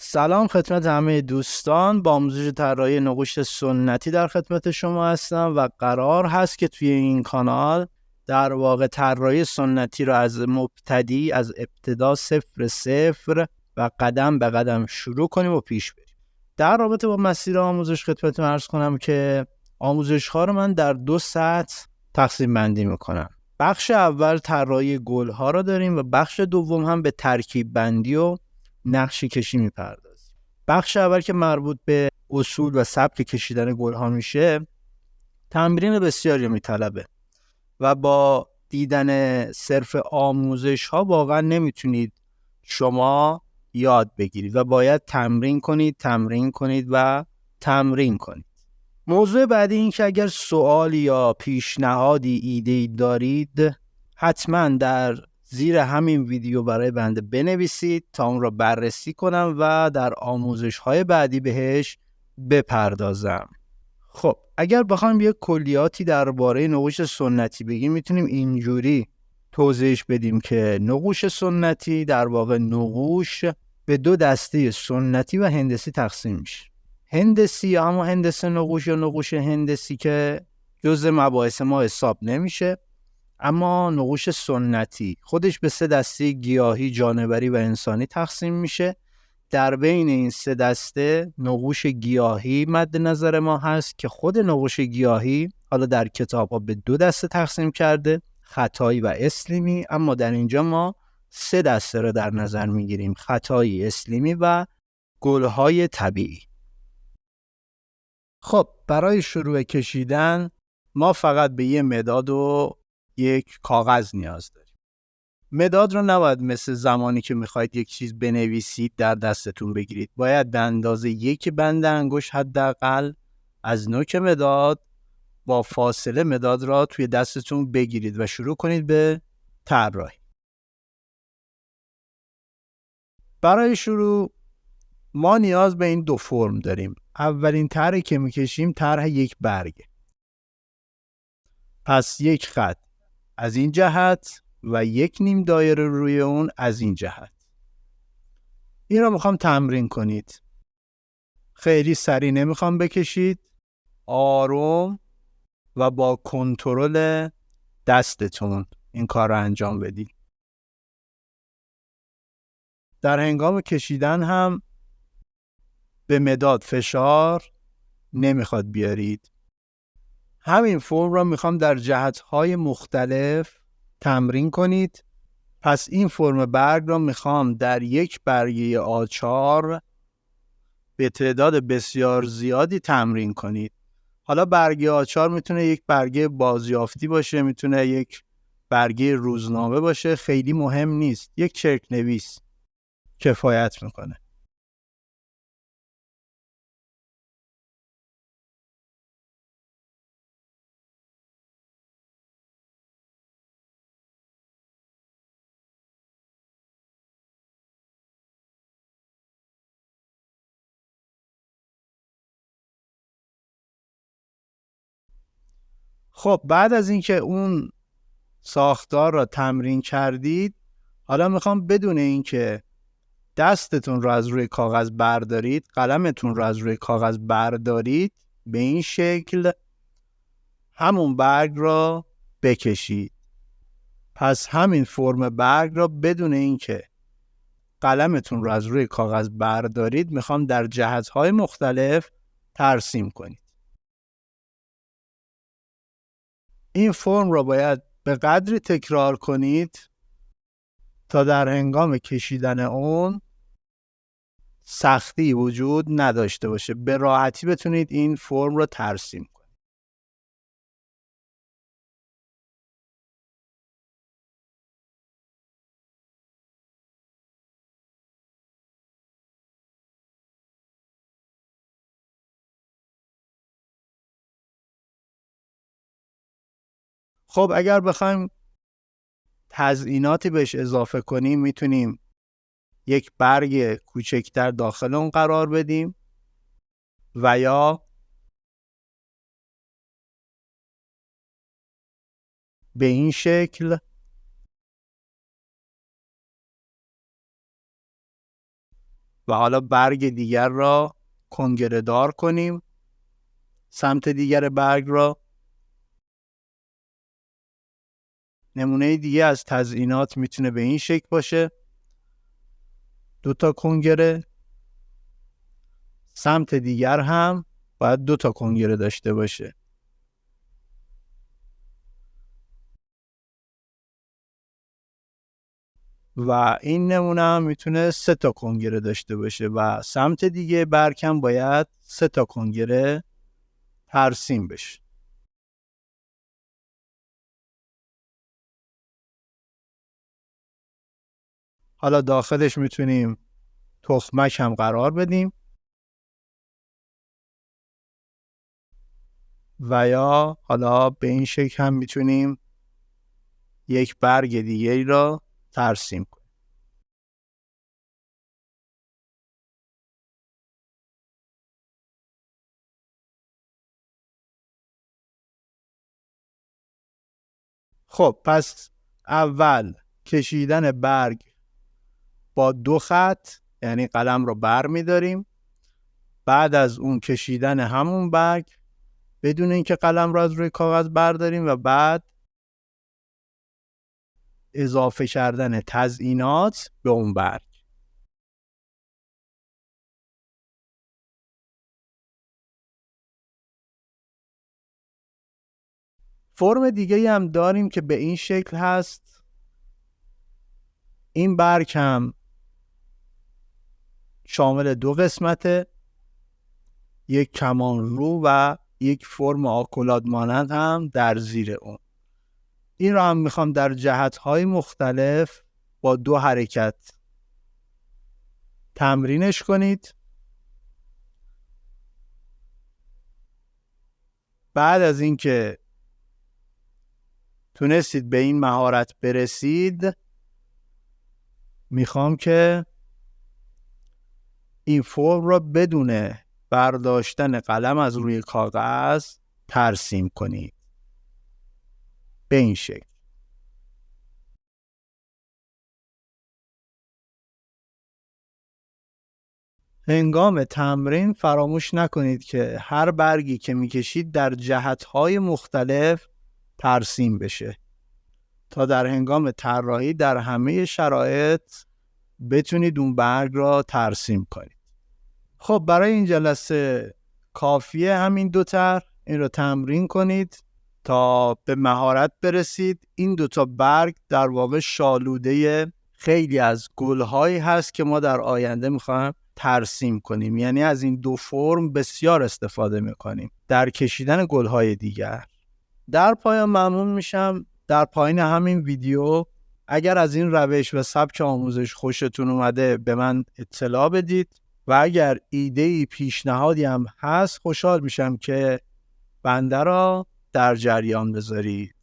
سلام خدمت همه دوستان. با آموزش طراحی نقوش سنتی در خدمت شما هستم و قرار هست که توی این کانال در واقع طراحی سنتی رو از مبتدی، از ابتدا صفر و قدم به قدم شروع کنیم و پیش بریم. در رابطه با مسیر آموزش خدمتتون عرض کنم که آموزش ها رو من در 2 سطح تقسیم بندی میکنم. بخش اول طراحی گل ها رو داریم و بخش دوم هم به ترکیب بندی و نقشه کشی میپردازیم. بخش اول که مربوط به اصول و سبک کشیدن گل ها میشه، تمرین بسیاری میطلبه و با دیدن صرف آموزش ها واقعا نمیتونید شما یاد بگیرید و باید تمرین کنید و تمرین کنید. موضوع بعدی این که اگر سوالی یا پیشنهادی، ایده‌ای دارید حتما در زیر همین ویدیو برای بنده بنویسید تا اون را بررسی کنم و در آموزش‌های بعدی بهش بپردازم. خب اگر بخوایم یک کلیاتی درباره نقوش سنتی بگیم میتونیم اینجوری توضیحش بدیم که نقوش سنتی در واقع نقوش به 2 دسته سنتی و هندسی تقسیم میشه. هندسی یا همون هندسه نقوش یا نقوش هندسی که جزء مباحث ما حساب نمیشه، اما نقوش سنتی خودش به 3 دسته گیاهی، جانوری و انسانی تقسیم میشه. در بین این 3 دسته نقوش گیاهی مد نظر ما هست که خود نقوش گیاهی حالا در کتاب ها به 2 دسته تقسیم کرده، خطایی و اسلیمی، اما در اینجا ما 3 دسته رو در نظر میگیریم: خطایی، اسلیمی و گلهای طبیعی. خب برای شروع کشیدن ما فقط به یه مداد و یک کاغذ نیاز داریم. مداد رو نباید مثل زمانی که میخواید یک چیز بنویسید در دستتون بگیرید. باید به اندازه 1 بند انگشت حداقل از نوک مداد با فاصله مداد را توی دستتون بگیرید و شروع کنید به طراحی. برای شروع ما نیاز به این 2 فرم داریم. اولین طرحی که میکشیم طرح یک برگه. پس یک خط از این جهت و 1 نیم دایره روی اون از این جهت. این رو میخوام تمرین کنید. خیلی سریع نمیخوام بکشید. آروم و با کنترل دستتون این کار رو انجام بدید. در هنگام کشیدن هم به مداد فشار نمیخواد بیارید. همین فرم رو میخوام در جهت‌های مختلف تمرین کنید. پس این فرم برگ رو میخوام در یک برگه آچار به تعداد بسیار زیادی تمرین کنید. حالا برگه آچار میتونه یک برگه بازیافتی باشه، میتونه یک برگه روزنامه باشه، خیلی مهم نیست. یک چرک نویس کفایت میکنه. خب بعد از اینکه اون ساختار را تمرین کردید، حالا میخوام بدون اینکه دستتون رو از روی کاغذ بردارید، قلمتون رو از روی کاغذ بردارید، به این شکل همون برگ را بکشید. پس همین فرم برگ را بدون اینکه قلمتون رو از روی کاغذ بردارید میخوام در جهت‌های مختلف ترسیم کنید. این فرم را باید به قدری تکرار کنید تا در هنگام کشیدن اون سختی وجود نداشته باشه. به راحتی بتونید این فرم را ترسیم کنید. خب اگر بخوایم تزییناتی بهش اضافه کنیم، میتونیم یک برگ کوچکتر داخل اون قرار بدیم و یا به این شکل و حالا برگ دیگر را کنگره دار کنیم. سمت دیگر برگ را. نمونه دیگه از تزیینات میتونه به این شکل باشه. 2 تا کنگره. سمت دیگر هم باید 2 تا کنگره داشته باشه. و این نمونه هم میتونه 3 تا کنگره داشته باشه و سمت دیگه برگ هم باید 3 تا کنگره ترسیم بشه. حالا داخلش میتونیم تخمک هم قرار بدیم و یا حالا به این شکل هم میتونیم یک برگ دیگه را ترسیم کنیم. خب پس اول کشیدن برگ با 2 خط، یعنی قلم رو بر می‌داریم. بعد از اون کشیدن همون برگ بدون اینکه قلم رو از روی کاغذ برداریم و بعد اضافه کردن تزیینات به اون برگ. فرم دیگه هم داریم که به این شکل هست. این برگ هم شامل 2 قسمته، یک کمان رو و یک فرم آکولاد مانند هم در زیر اون. این رو هم میخوام در جهت‌های مختلف با 2 حرکت تمرینش کنید. بعد از اینکه تونستید به این مهارت برسید، میخوام که این فرم را بدون برداشتن قلم از روی کاغذ ترسیم کنید. به این شکل. هنگام تمرین فراموش نکنید که هر برگی که میکشید در جهت‌های مختلف ترسیم بشه تا در هنگام طراحی در همه شرایط بتونید اون برگ را ترسیم کنید. خب برای این جلسه کافیه همین 2 طرح. این رو تمرین کنید تا به مهارت برسید. این 2 تا برگ در واقع شالوده خیلی از گل‌هایی هست که ما در آینده می‌خوایم ترسیم کنیم. یعنی از این 2 فرم بسیار استفاده می‌کنیم در کشیدن گل‌های دیگر. در پایان ممنون میشم در پایین همین ویدیو اگر از این روش و سبک آموزش خوشتون اومده به من اطلاع بدید و اگر ایده‌ای پیشنهادی هم هست خوشحال میشم که بنده را در جریان بذارید.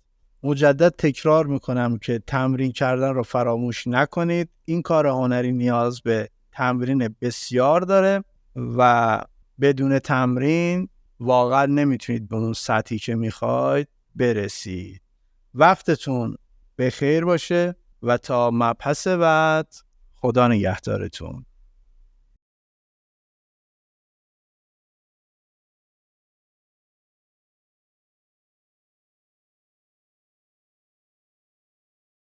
مجدد تکرار میکنم که تمرین کردن رو فراموش نکنید. این کار هنری نیاز به تمرین بسیار داره و بدون تمرین واقعا نمیتونید به اون سطحی که میخواید برسید. وقتتون بخیر باشه و تا مبحث بعد خدا نگهدارتون.